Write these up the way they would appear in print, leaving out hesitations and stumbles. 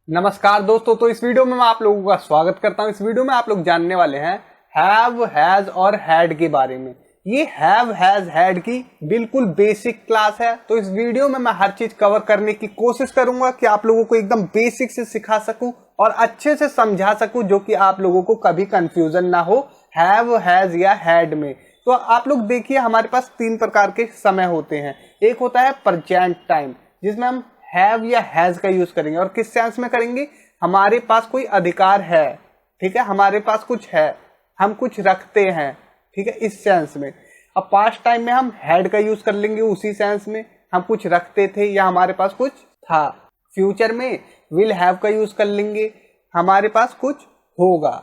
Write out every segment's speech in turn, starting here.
नमस्कार दोस्तों, तो इस वीडियो में मैं आप लोगों का स्वागत करता हूं। इस वीडियो में आप लोग जानने वाले हैं हैव, हैज और हैड के बारे में। ये हैव, हैज, हैड की बिल्कुल बेसिक क्लास है, तो इस वीडियो में मैं हर चीज कवर करने की कोशिश करूंगा कि आप लोगों को एकदम बेसिक से सिखा सकूं और अच्छे से समझा सकूं, जो कि आप लोगों को कभी कंफ्यूजन ना हो हैव, हैज या हैड में। तो आप लोग देखिए, हमारे पास तीन प्रकार के समय होते हैं। एक होता है प्रेजेंट टाइम, जिसमें हम हैव या हैज का यूज करेंगे और किस सेंस में करेंगे, हमारे पास कोई अधिकार है, ठीक है, हमारे पास कुछ है, हम कुछ रखते हैं, ठीक है, इस सेंस में। अब पास्ट टाइम में हम हैड का यूज कर लेंगे उसी सेंस में, हम कुछ रखते थे या हमारे पास कुछ था। फ्यूचर में विल हैव का यूज कर लेंगे, हमारे पास कुछ होगा।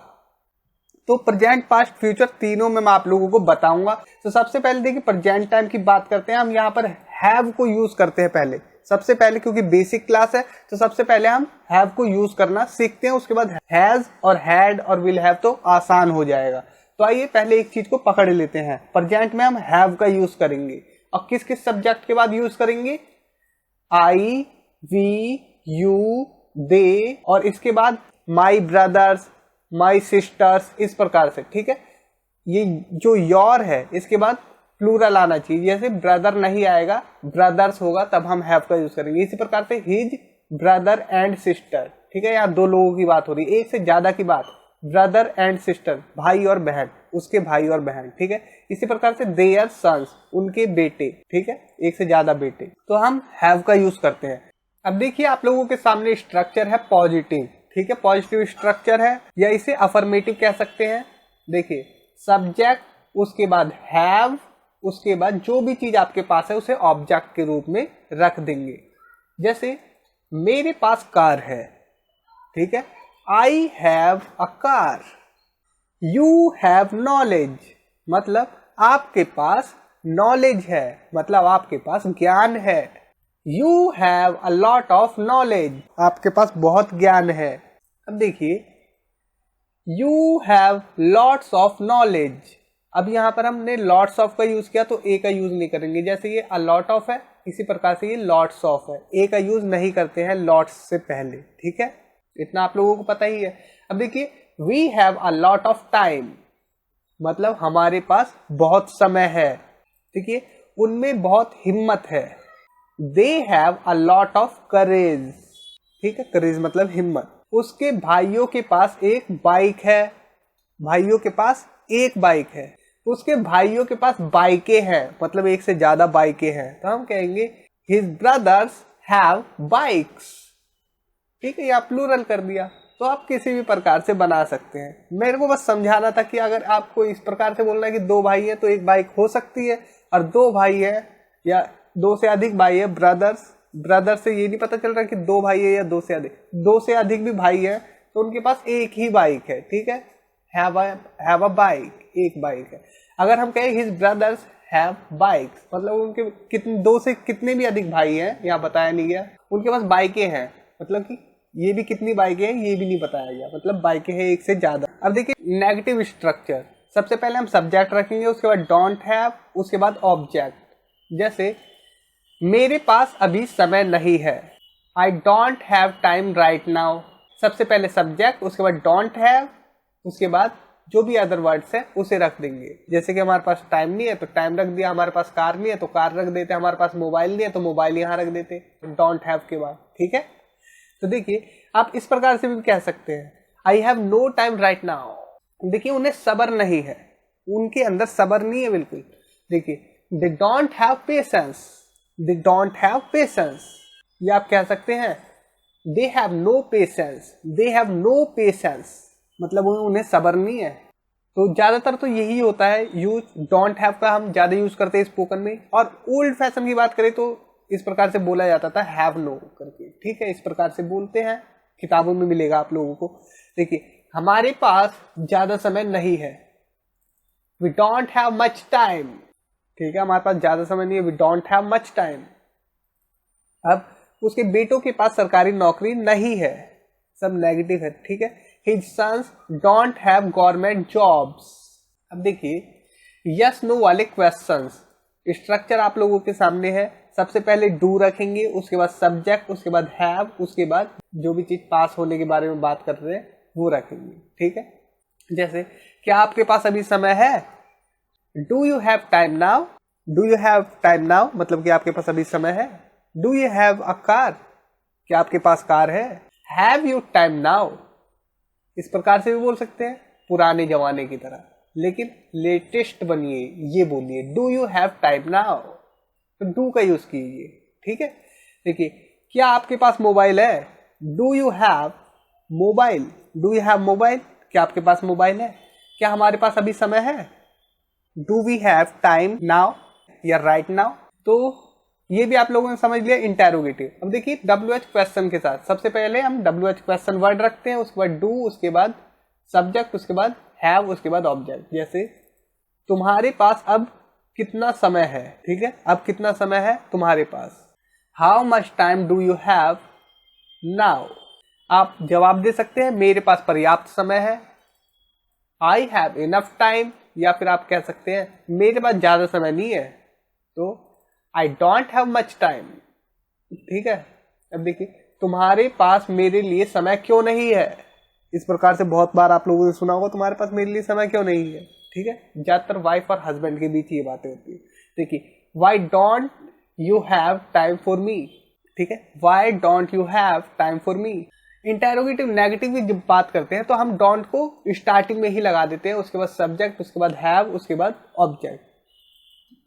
तो प्रेजेंट, पास्ट, फ्यूचर तीनों में मैं आप लोगों को बताऊंगा। तो सबसे पहले देखिए, प्रेजेंट टाइम की बात करते हैं। हम यहाँ पर हैव को यूज करते हैं पहले, सबसे पहले, क्योंकि बेसिक क्लास है तो सबसे पहले हम हैव को यूज करना सीखते हैं। उसके बाद हैज और हैड और विल हैव तो आसान हो जाएगा। तो आइए पहले एक चीज को पकड़ लेते हैं। प्रेजेंट में हम हैव का यूज करेंगे और किस किस सब्जेक्ट के बाद यूज करेंगे, आई, वी, यू, दे, और इसके बाद माई ब्रदर्स, माई सिस्टर्स, इस प्रकार से, ठीक है। ये जो योर है इसके बाद प्लूरल आना चाहिए, जैसे ब्रदर नहीं आएगा, ब्रदर्स होगा, तब हम हैव का यूज करेंगे। इसी प्रकार से हिज ब्रदर एंड सिस्टर, ठीक है, यहाँ दो लोगों की बात हो रही है, एक से ज्यादा की बात, ब्रदर एंड सिस्टर, भाई और बहन, उसके भाई और बहन, ठीक है। इसी प्रकार से देयर सन्स, उनके बेटे, ठीक है, एक से ज्यादा बेटे, तो हम हैव का यूज करते हैं। अब देखिए, आप लोगों के सामने स्ट्रक्चर है पॉजिटिव, ठीक है, पॉजिटिव स्ट्रक्चर है, या इसे अफर्मेटिव कह सकते हैं। देखिए, सब्जेक्ट, उसके बाद हैव, उसके बाद जो भी चीज आपके पास है उसे ऑब्जेक्ट के रूप में रख देंगे। जैसे मेरे पास कार है, ठीक है, आई have a car. You have knowledge, मतलब आपके पास नॉलेज है, मतलब आपके पास ज्ञान है। You have a lot of knowledge, आपके पास बहुत ज्ञान है। अब देखिए, you have lots of knowledge. अब यहाँ पर हमने लॉट्स ऑफ का यूज किया तो ए का यूज नहीं करेंगे, जैसे ये अ लॉट ऑफ है, इसी प्रकार से ये लॉट्स ऑफ है, ए का यूज नहीं करते हैं लॉट्स से पहले, ठीक है, इतना आप लोगों को पता ही है। अब देखिए, we have a lot of time, मतलब हमारे पास बहुत समय है, देखिए, उनमें बहुत हिम्मत है। They have a lot of courage, ठीक है, करेज मतलब हिम्मत। उसके भाइयों के पास एक बाइक है, भाइयों के पास एक बाइक है। उसके भाइयों के पास बाइकें हैं, मतलब एक से ज्यादा बाइकें हैं, तो हम कहेंगे हिज ब्रदर्स हैव बाइक्स, ठीक है, या प्लूरल कर दिया। तो आप किसी भी प्रकार से बना सकते हैं। मेरे को बस समझाना था कि अगर आपको इस प्रकार से बोलना है कि दो भाई है तो एक बाइक हो सकती है, और दो भाई है या दो से अधिक भाई है, ब्रदर्स, ब्रदर से ये नहीं पता चल रहा कि दो भाई है या दो से अधिक भी भाई है, तो उनके पास एक ही बाइक है, ठीक है, हैव अ बाइक, एक बाइक है। अगर हम कहें हिज ब्रदर्स हैव बाइक्स, मतलब उनके कितने, दो से कितने भी अधिक भाई हैं, यहाँ बताया नहीं गया, उनके पास बाइकें हैं, मतलब कि ये भी कितनी बाइकें हैं ये भी नहीं बताया गया, मतलब बाइकें हैं एक से ज्यादा। अब देखिए, नेगेटिव स्ट्रक्चर, सबसे पहले हम सब्जेक्ट रखेंगे, उसके बाद डोंट हैव, उसके बाद ऑब्जेक्ट। जैसे मेरे पास अभी समय नहीं है, I don't have time right now, सबसे पहले सब्जेक्ट, उसके बाद डोंट हैव, उसके बाद जो भी अदर वर्ड्स है उसे रख देंगे। जैसे कि हमारे पास टाइम नहीं है तो टाइम रख दिया, हमारे पास कार नहीं है तो कार रख देते, हमारे पास मोबाइल नहीं है तो मोबाइल यहाँ रख देते डोंट हैव के बाद, ठीक है। तो देखिए, आप इस प्रकार से भी कह सकते हैं, I have no time right now. देखिए, उन्हें सब्र नहीं है, उनके अंदर सब्र नहीं है बिल्कुल। देखिए, they don't have patience, they don't have patience, ये आप कह सकते हैं, they have no patience, they have no patience, मतलब उन्हें सब्र नहीं है। तो ज्यादातर तो यही होता है यूज, डोंट हैव का हम ज्यादा यूज करते हैं स्पोकन में। और ओल्ड फैशन की बात करें तो इस प्रकार से बोला जाता था हैव नो करके, ठीक है, इस प्रकार से बोलते हैं, किताबों में मिलेगा आप लोगों को। देखिए, हमारे पास ज्यादा समय नहीं है, we don't have much time, ठीक है, हमारे पास ज्यादा समय नहीं है, we don't have much time. अब उसके बेटों के पास सरकारी नौकरी नहीं है, सब नेगेटिव है, ठीक है। His sons don't have government jobs। अब देखिए, यस नो वाले क्वेश्चंस, स्ट्रक्चर आप लोगों के सामने है, सबसे पहले डू रखेंगे, उसके बाद सब्जेक्ट, उसके बाद हैव, उसके बाद जो भी चीज पास होने के बारे में बात कर रहे हैं वो रखेंगे। ठीक है, जैसे क्या आपके पास अभी समय है, do you have time now, do you have time now मतलब कि आपके पास अभी समय है। Do you have a car, क्या आपके पास कार है। हैव यू टाइम नाउ, इस प्रकार से भी बोल सकते हैं पुराने जमाने की तरह, लेकिन लेटेस्ट बनिए, ये बोलिए do you have time now, तो डू का यूज कीजिए। ठीक है, देखिए क्या आपके पास मोबाइल है, do you have mobile, do you have mobile, क्या आपके पास मोबाइल है। क्या हमारे पास अभी समय है, do we have time now या राइट नाउ। तो ये भी आप लोगों ने समझ लिया इंटेरोगेटिव। अब देखिए WH क्वेश्चन के साथ सबसे पहले हम WH क्वेश्चन वर्ड रखते हैं, उसके बाद डू, उसके बाद सब्जेक्ट, उसके बाद हैव, उसके बाद ऑब्जेक्ट। जैसे तुम्हारे पास अब कितना समय है, ठीक है, अब कितना समय है तुम्हारे पास। How much time do you have now, आप जवाब दे सकते हैं मेरे पास पर्याप्त समय है, आई हैव इनफ टाइम, या फिर आप कह सकते हैं मेरे पास ज्यादा समय नहीं है, तो I don't have much time. ठीक है, अब देखिए तुम्हारे पास मेरे लिए समय क्यों नहीं है, इस प्रकार से बहुत बार आप लोगों ने सुना होगा तुम्हारे पास मेरे लिए समय क्यों नहीं है। ठीक है, ज्यादातर वाइफ और हस्बैंड के बीच ये बातें होती है। देखिए why don't you have time for me, ठीक है, why don't you have time for me. Interrogative negative की जब बात करते हैं तो हम डोंट को स्टार्टिंग में ही लगा देते हैं, उसके बाद सब्जेक्ट, उसके बाद हैव, उसके बाद ऑब्जेक्ट,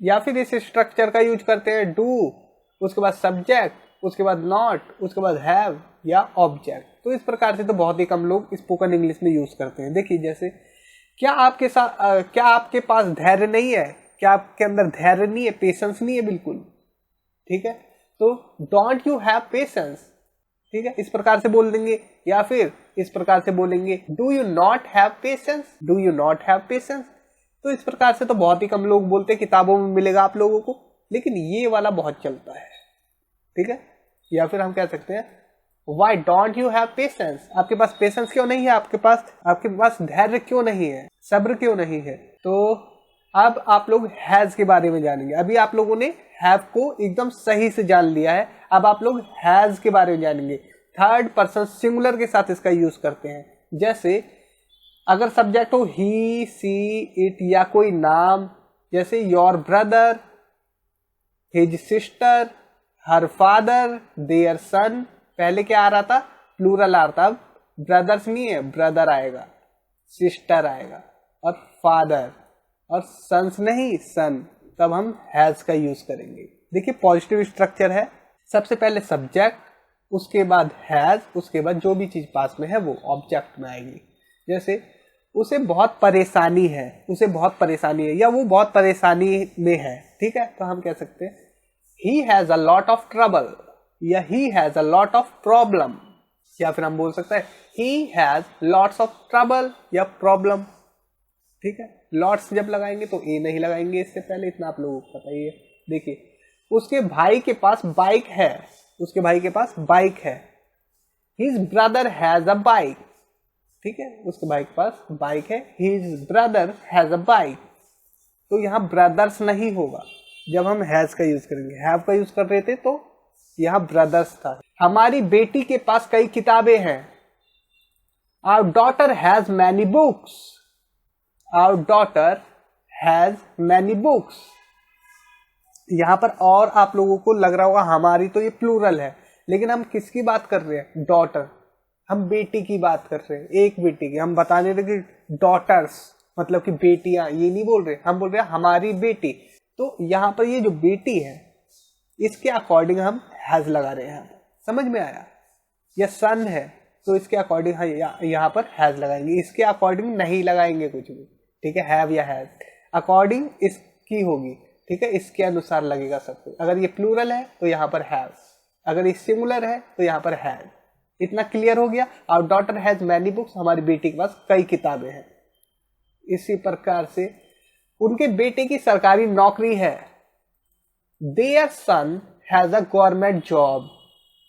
या फिर इस स्ट्रक्चर का यूज करते हैं डू, उसके बाद सब्जेक्ट, उसके बाद नॉट, उसके बाद हैव या ऑब्जेक्ट। तो इस प्रकार से तो बहुत ही कम लोग स्पोकन इंग्लिश में यूज करते हैं। देखिए जैसे क्या आपके पास धैर्य नहीं है, क्या आपके अंदर धैर्य नहीं है, पेशेंस नहीं है बिल्कुल। ठीक है, तो डोंट यू हैव पेशेंस, ठीक है, इस प्रकार से बोल देंगे, या फिर इस प्रकार से बोलेंगे do you not have patience, do you not have patience. तो इस प्रकार से तो बहुत ही कम लोग बोलते हैं, किताबों में मिलेगा आप लोगों को, लेकिन ये वाला बहुत चलता है। ठीक है, या फिर हम कह सकते हैं why don't you have patience, आपके पास पेशेंस क्यों नहीं है, आपके पास धैर्य क्यों नहीं है, सब्र क्यों नहीं है। तो अब आप लोग हैज के बारे में जानेंगे। अभी आप लोगों ने हैव को एकदम सही से जान लिया है, अब आप लोग हैज के बारे में जानेंगे। थर्ड पर्सन सिंगुलर के साथ इसका यूज करते हैं। जैसे अगर सब्जेक्ट हो ही, सी, इट या कोई नाम, जैसे your brother, his sister, her father, their son. पहले क्या आ रहा था, प्लूरल आ रहा था, अब ब्रदर्स नहीं है, ब्रदर आएगा, सिस्टर आएगा, और फादर, और सन्स नहीं, सन, तब हम हैज का यूज करेंगे। देखिए पॉजिटिव स्ट्रक्चर है, सबसे पहले सब्जेक्ट, उसके बाद हैज, उसके बाद जो भी चीज पास में है वो ऑब्जेक्ट में आएगी। जैसे उसे बहुत परेशानी है, उसे बहुत परेशानी है, या वो बहुत परेशानी में है। ठीक है, तो हम कह सकते हैं he has a lot of trouble, या he has a lot of problem, या फिर हम बोल सकते हैं he has lots of trouble या प्रॉब्लम। ठीक है, लॉट्स जब लगाएंगे तो ए नहीं लगाएंगे इससे पहले, इतना आप लोगों को पता ही है। देखिए उसके भाई के पास बाइक है, उसके भाई के पास बाइक है, his brother has a bike. ठीक है, उसके भाई के पास बाइक है, his brother has a bike. तो यहाँ ब्रदर्स नहीं होगा जब हम हैज का यूज करेंगे, हैव का यूज कर रहे थे तो यहाँ ब्रदर्स था। हमारी बेटी के पास कई किताबें हैं, our daughter has many books, our daughter has many books. यहां पर और आप लोगों को लग रहा होगा हमारी तो ये प्लूरल है, लेकिन हम किसकी बात कर रहे हैं, डॉटर, हम बेटी की बात कर रहे हैं, एक बेटी की। हम बताने लगे डॉटर्स मतलब कि बेटियां, ये नहीं बोल रहे, हम बोल रहे हैं हमारी बेटी। तो यहाँ पर ये जो बेटी है इसके अकॉर्डिंग हम हैज लगा रहे हैं, समझ में आया। या सन है तो इसके अकॉर्डिंग यहाँ पर हैज लगाएंगे, इसके अकॉर्डिंग नहीं लगाएंगे कुछ भी। ठीक है, हैव या हैज अकॉर्डिंग इसकी होगी। ठीक है, इसके अनुसार लगेगा सब कुछ। अगर ये प्लूरल है तो यहाँ पर हैव, अगर ये सिंगुलर है तो यहाँ पर हैज। इतना क्लियर हो गया। Our daughter has many books, हमारी बेटी के पास कई किताबें हैं। इसी प्रकार से उनके बेटे की सरकारी नौकरी है, their son has a government job,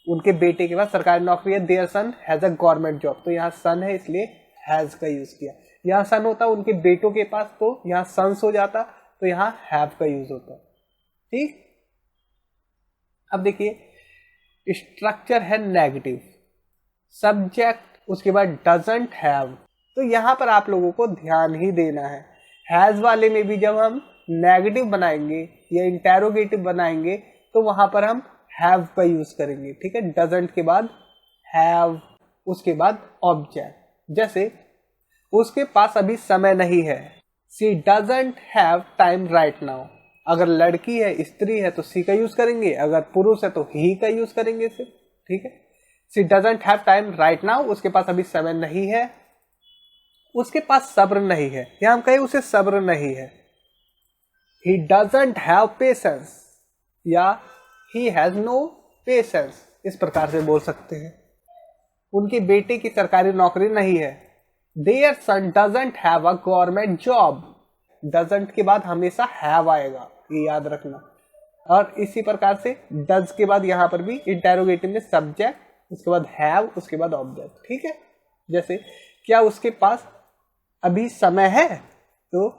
उनके बेटे के पास सरकारी नौकरी है, their son has a government job. तो यहाँ सन है इसलिए हैज का यूज किया। यहाँ सन होता उनके बेटों के पास तो यहाँ सन्स हो जाता, तो यहाँ हैव का यूज होता। ठीक, अब देखिए स्ट्रक्चर है नेगेटिव, सब्जेक्ट, उसके बाद डजंट हैव। तो यहाँ पर आप लोगों को ध्यान ही देना है, हैज वाले में भी जब हम नेगेटिव बनाएंगे या इंटेरोगेटिव बनाएंगे तो वहां पर हम हैव का यूज करेंगे, ठीक है। डजंट के बाद हैव, उसके बाद ऑब्जेक्ट। जैसे उसके पास अभी समय नहीं है, she doesn't have time right now. अगर लड़की है, स्त्री है तो सी का यूज करेंगे, अगर पुरुष है तो ही का यूज करेंगे सिर्फ, ठीक है। She doesn't have time right now, उसके पास अभी समय नहीं है, उसके पास सब्र नहीं है, या हम कहें उसे सब्र नहीं है। ही डजंट हैव पेशेंस या ही हैज नो पेशेंस, इस प्रकार से बोल सकते हैं। उनके बेटे की सरकारी नौकरी नहीं है। Their son doesn't have a government job. Doesn't के बाद हमेशा हैव आएगा, ये याद रखना। और इसी प्रकार से डज के बाद यहाँ पर भी इंटेरोगेटिव में सब्जेक्ट, उसके बाद हैव, उसके बाद ऑब्जेक्ट, ठीक है। जैसे क्या उसके पास अभी समय है, तो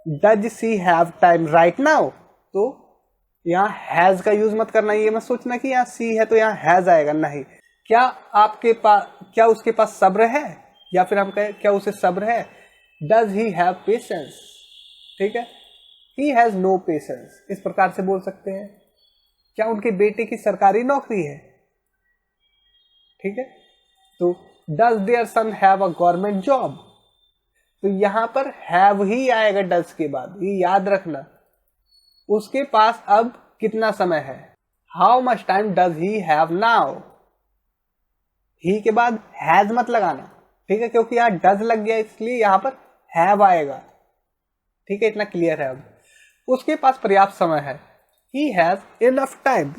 does she have time right now. तो यहाँ हैज का यूज मत करना, ये मत सोचना कि यहाँ सी है तो यहाँ हैज आएगा, नहीं। क्या आपके पास, क्या उसके पास सब्र है, या फिर हम कहें क्या उसे सब्र है, डज ही हैव पेशेंस, ठीक है। ही हैज नो पेशेंस, इस प्रकार से बोल सकते हैं। क्या उनके बेटे की सरकारी नौकरी है, ठीक है। तो does their son have a government job, तो यहां पर हैव ही आएगा डज के बाद, ये याद रखना। उसके पास अब कितना समय है, how much time does he have now. He के बाद हैज मत लगाना, ठीक है, क्योंकि यहां डज लग गया इसलिए यहां पर हैव आएगा, ठीक है। इतना क्लियर है। अब उसके पास पर्याप्त समय है, ही हैज इनफ टाइम,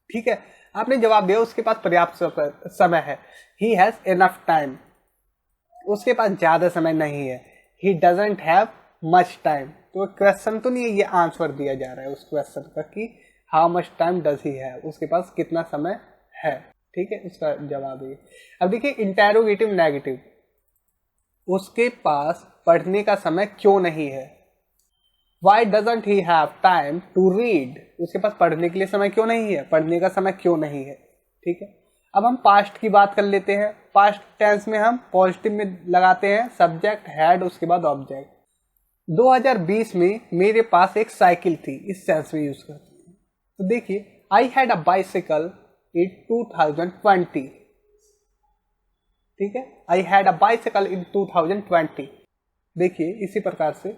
ठीक है। आपने जवाब दिया उसके पास पर्याप्त समय है, ही हैज इनफ टाइम। उसके पास ज्यादा समय नहीं है, he doesn't have much time. तो क्वेश्चन तो नहीं है, ये आंसर दिया जा रहा है उस क्वेश्चन का कि how much time does he have, उसके पास कितना समय है, ठीक है, उसका जवाब है। अब देखिए इंटेरोगेटिव नेगेटिव, उसके पास पढ़ने का समय क्यों नहीं है। Why doesn't he have time to read? उसके पास पढ़ने के लिए समय क्यों नहीं है, पढ़ने का समय क्यों नहीं है, ठीक है। अब हम पास्ट की बात कर लेते हैं। पास्ट टेंस में हम पॉजिटिव में लगाते हैं सब्जेक्ट हैड, उसके बाद ऑब्जेक्ट। 2020 में मेरे पास एक साइकिल थी, इस सेंस में यूज करते हैं। तो देखिए आई हैड अ बाइसिकल इन 2020, ठीक है। आई हैड अ बाइसिकल इन 2020। देखिए इसी प्रकार से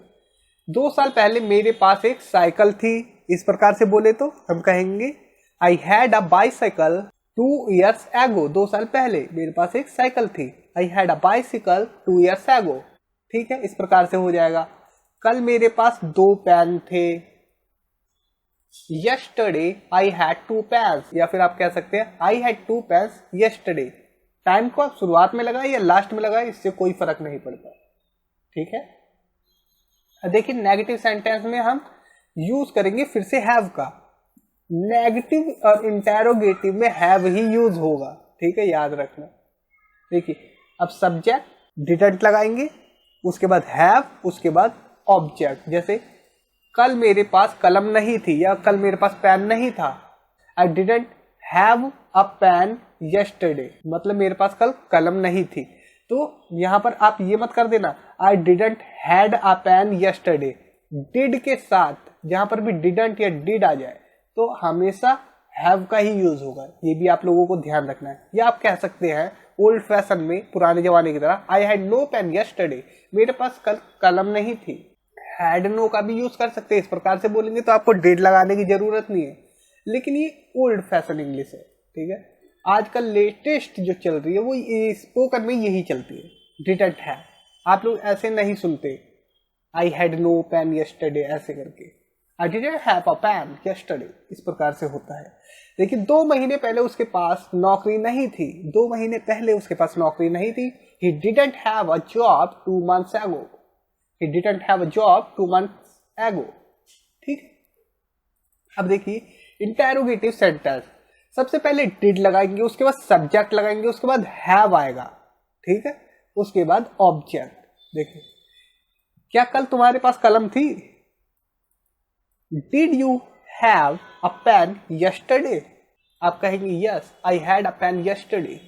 2 साल पहले मेरे पास एक साइकिल थी, इस प्रकार से बोले तो हम कहेंगे आई had a bicycle 2 years ago। 2 साल पहले मेरे पास एक साइकिल थी, आई had a bicycle 2 years ago, ठीक है। इस प्रकार से हो जाएगा। कल मेरे पास 2 पेन थे, yesterday I had 2 pens, या फिर आप कह सकते हैं I had 2 pens yesterday। Time को आप शुरुआत में लगाए या लास्ट में लगाए, इससे कोई फर्क नहीं पड़ता, ठीक है। देखिए नेगेटिव सेंटेंस में हम यूज करेंगे फिर से हैव का। नेगेटिव और इंटेरोगेटिव में हैव ही यूज होगा, ठीक है, याद रखना। देखिए अब सब्जेक्ट डिडंट लगाएंगे, उसके बाद हैव, उसके बाद ऑब्जेक्ट। जैसे कल मेरे पास कलम नहीं थी, या कल मेरे पास पेन नहीं था। I didn't have a pen yesterday, मतलब मेरे पास कल कलम नहीं थी। तो यहां पर आप ये मत कर देना I didn't had a pen yesterday। Did के साथ जहां पर भी डिडंट या डिड आ जाए तो हमेशा हैव का ही यूज होगा, ये भी आप लोगों को ध्यान रखना है। या आप कह सकते हैं ओल्ड फैशन में, पुराने जमाने की तरह, I had no pen yesterday, मेरे पास कल कलम नहीं थी। हैड नो का भी यूज कर सकते हैं, इस प्रकार से बोलेंगे तो आपको डिड लगाने की जरूरत नहीं है, लेकिन ये ओल्ड फैशन इंग्लिश है, ठीक है। आजकल लेटेस्ट जो चल रही है वो स्पोकन में यही चलती है, डिडंट हैव। आप लोग ऐसे नहीं सुनते I had no pen yesterday ऐसे करके, I didn't have a pen yesterday, इस प्रकार से होता है। लेकिन 2 महीने पहले उसके पास नौकरी नहीं थी, 2 महीने पहले उसके पास नौकरी नहीं थी। He didn't have a job 2 months ago, he didn't have a job 2 months ago, ठीक। अब देखिए इंटेरोगेटिव सेंटेंस, सबसे पहले डिड लगाएंगे, उसके बाद सब्जेक्ट लगाएंगे, उसके बाद हैव आएगा, ठीक है, उसके बाद ऑब्जेक्ट। देखिए क्या कल तुम्हारे पास कलम थी, did you have a pen yesterday, आप कहेंगे yes I had a pen yesterday,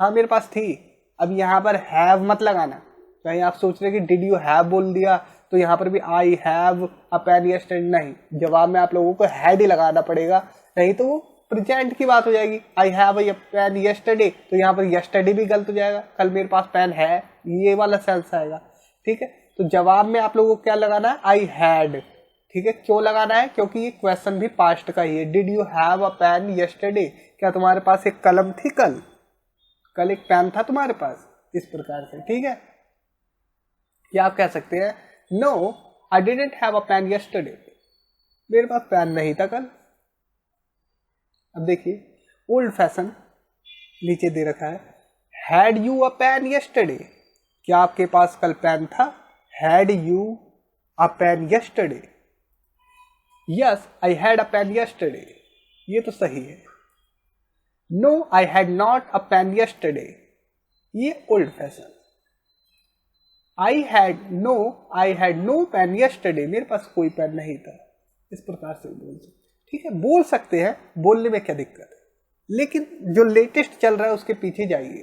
हाँ मेरे पास थी। अब यहाँ पर हैव मत लगाना, कहीं आप सोच रहे कि डिड यू हैव बोल दिया तो यहाँ पर भी I have a pen yesterday, नहीं, जवाब में आप लोगों को हैड ही लगाना पड़ेगा, नहीं तो वो प्रेजेंट की बात हो जाएगी। I have a pen yesterday, तो यहाँ पर यस्टरडे भी गलत हो जाएगा, कल मेरे पास पेन है, ये वाला सेंस आएगा। ठीक है, तो जवाब में आप लोगों को क्या लगाना है, आई हैड। ठीक है, क्यों लगाना है, क्योंकि ये क्वेश्चन भी पास्ट का ही है। Did you have a pen yesterday, क्या तुम्हारे पास एक कलम थी कल एक पेन था तुम्हारे पास, इस प्रकार से। ठीक है, या आप कह सकते हैं no I didn't have a pen yesterday, मेरे पास पेन नहीं था कल। अब देखिए ओल्ड फैशन नीचे दे रखा है, had you a pen yesterday, क्या आपके पास कल पेन था, had you a pen yesterday, yes I had a pen yesterday, ये तो सही है। No I had not a pen yesterday, ये old fashion. I had no pen yesterday, मेरे पास कोई पेन नहीं था, इस प्रकार से बोल सकते। ठीक है, बोल सकते हैं, बोलने में क्या दिक्कत है, लेकिन जो लेटेस्ट चल रहा है उसके पीछे जाइए।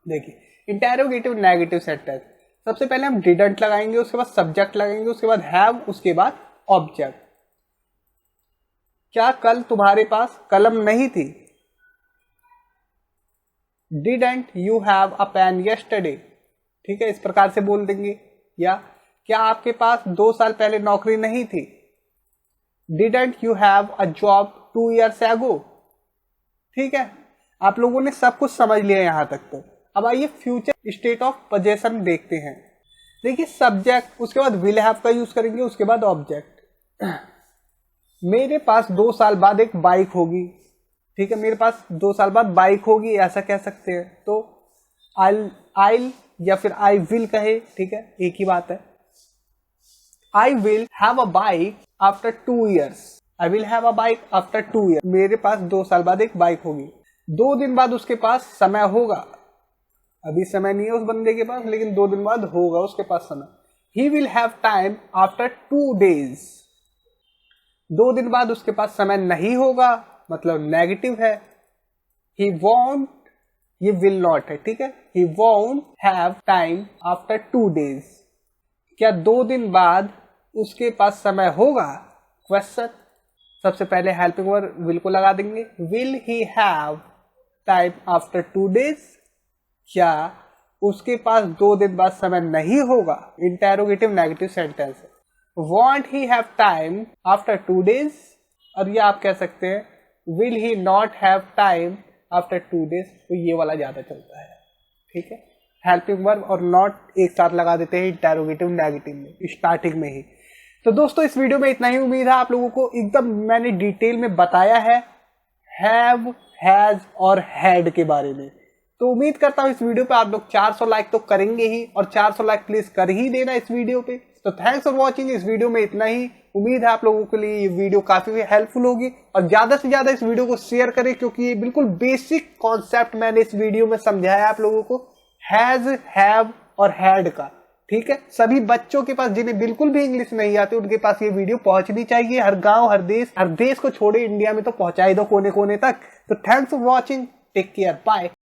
देखिए इंटेरोगेटिव नेगेटिव सेंटेंस, सबसे पहले हम डिडंट लगाएंगे, उसके बाद सब्जेक्ट लगाएंगे, उसके बाद हैव, उसके बाद ऑब्जेक्ट। क्या कल तुम्हारे पास कलम नहीं थी, didn't you have a pen yesterday. ठीक है, इस प्रकार से बोल देंगे। या क्या आपके पास 2 साल पहले नौकरी नहीं थी, didn't you have a job 2 years ago। ठीक है, आप लोगों ने सब कुछ समझ लिया यहां तक तो। अब आइए फ्यूचर स्टेट ऑफ पोजीशन देखते हैं। देखिए सब्जेक्ट, उसके बाद विल हैव का यूज करेंगे, उसके बाद ऑब्जेक्ट। मेरे पास 2 साल बाद एक बाइक होगी। ठीक है, मेरे पास 2 साल बाद बाइक होगी, ऐसा कह सकते हैं। तो I'll या फिर आई विल कहे, ठीक है, एक ही बात है। I will have a bike after 2 years, I will have a bike after 2 years, मेरे पास 2 साल बाद एक बाइक होगी। 2 दिन बाद उसके पास समय होगा, अभी समय नहीं है उस बंदे के पास, लेकिन 2 दिन बाद होगा उसके पास समय। He will have time after 2 days, 2 दिन बाद उसके पास समय नहीं होगा, मतलब नेगेटिव है। ही वॉन्ट, ये विल नॉट है। ठीक है, he won't have time after 2 days, क्या 2 दिन बाद उसके पास समय होगा, क्वेश्चन। सबसे पहले हेल्पिंग वर्ब विल को लगा देंगे, will he have time after 2 days, क्या उसके पास 2 दिन बाद समय नहीं होगा, इंटेरोगेटिव नेगेटिव सेंटेंस है। Want he have time after 2 days, और ये आप कह सकते हैं will he not have time after 2 days, तो ये वाला ज्यादा चलता है। ठीक है, हेल्पिंग वर्ब और नॉट एक साथ लगा देते हैं इंटेरोगेटिव नेगेटिव में स्टार्टिंग में ही। तो दोस्तों इस वीडियो में इतना ही, उम्मीद है आप लोगों को एकदम मैंने डिटेल में बताया है हैव, हैज और हैड के बारे में। तो उम्मीद करता हूँ इस वीडियो पे आप लोग 400 लाइक तो करेंगे ही, और 400 लाइक प्लीज कर ही देना इस वीडियो पे। तो थैंक्स फॉर वॉचिंग, इस वीडियो में इतना ही। उम्मीद है आप लोगों के लिए ये वीडियो काफी हेल्पफुल होगी, और ज्यादा से ज्यादा इस वीडियो को शेयर करें, क्योंकि ये बिल्कुल बेसिक कॉन्सेप्ट मैंने इस वीडियो में समझाया आप लोगों को, हैज, हैव और हैड का। ठीक है, सभी बच्चों के पास जिन्हें बिल्कुल भी इंग्लिश नहीं आती उनके पास ये वीडियो पहुंचनी चाहिए, हर गांव, हर देश को छोड़े इंडिया में तो पहुंचाई दो कोने कोने तक। तो thanks for watching, take care, bye.